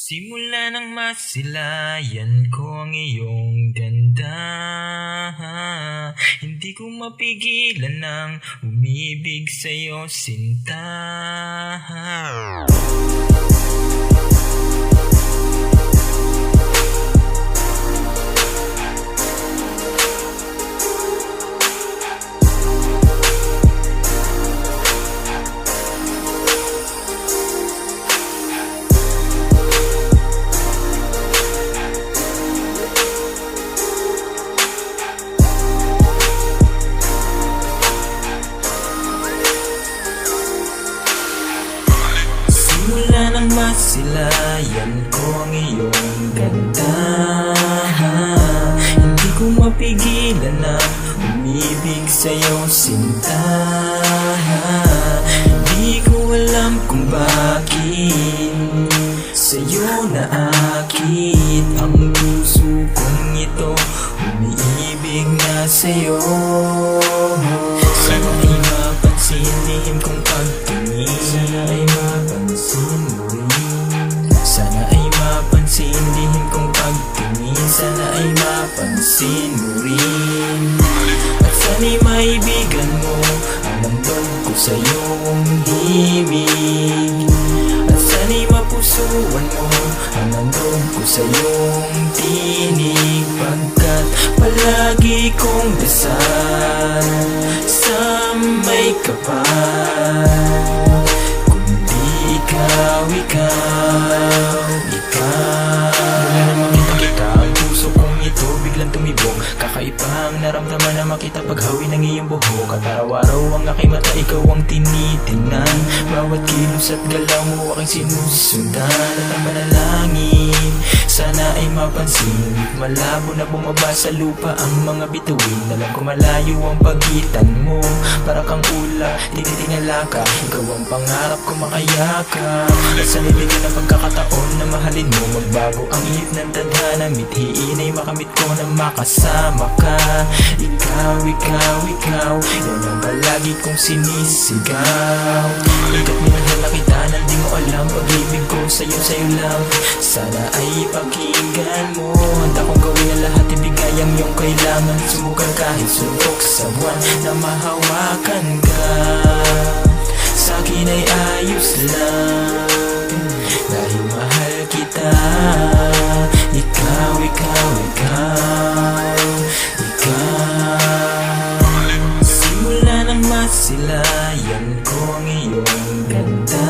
Simula nang masilayan ko ang iyong ganda, hindi ko mapigilan ng umibig sa'yo, sinta. Simula nang masilayan ko ang iyong ganda, hindi ko mapigilan na umibig sa'yo, sinta. Hindi ko alam kung bakit sa'yo naakit ang puso kong ito, umiibig na sa'yo. Sana ay mapansin, lihim kong pagtingin, sana ay mapansin mo rin. Sana ay mapansin, lihim kong pagtingin, sana ay mapansin mo rin. At sana'y maibigan mo ang handog ko sa iyong himig. At sana'y mapusuan mo ang handog ko sa iyong tinig. Pagkat palagi kong dasal sa may kapal, kundi ikaw. Mula nang makita kita, ang puso kong ito biglang tumibok. Kakaiba ang naramdaman na makita paghawi ng iyong buhok. At araw-araw ang aking mata, ikaw ang tinitingnan. Bawat kilos at galaw mo aking sinusundan. At ang manalangin, sana ay mapansin, malabo na bumaba sa lupa ang mga bituin. Alam ko malayo ang pagitan mo, para kang ulap, tinitingala ka. Ikaw ang pangarap ko makayakap. At sa nibigyan ng pagkakataon na mahalin mo, magbago ang ihip ng tadhana, mithiin ay makamit ko na makasama ka. Ikaw, yan ang palagi kong sinisigaw. Ika't minahal na kita, nang di mo alam, pag-ibig ko sa'yo lang. Sana ay pakinggan mo, handa kong gawin ang lahat, ibigay ang iyong kailangan. Sumukan kahit suntok sa buwan na mahawakan ka. Sa'kin ay ayos lang, dahil mahal kita. Ikaw. Simula nang masilayan ko ang iyong ganda,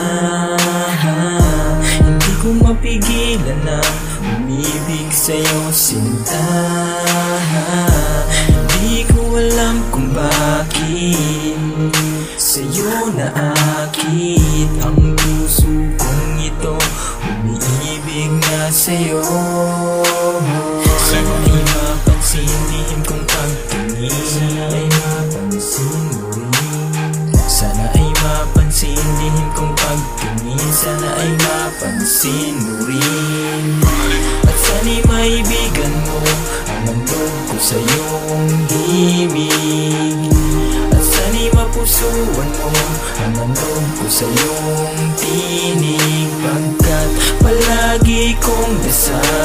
hindi ko mapigilan na umibig sa'yo, sinta. Hindi ko alam kung bakit sa'yo naakit ang puso kong ito, umiibig na sa'yo. Sana ay mapansin, lihim kong pagtingin, sana ay mapansin mo rin. Sana ay mapansin, lihim kong pagtingin, sana ay mapansin mo rin. At sana'y maibigan mo ang handog ko sa iyong himig. At sana'y mapusuan mo ang handog ko sa iyong tinig. Pagkat palagi kong dasal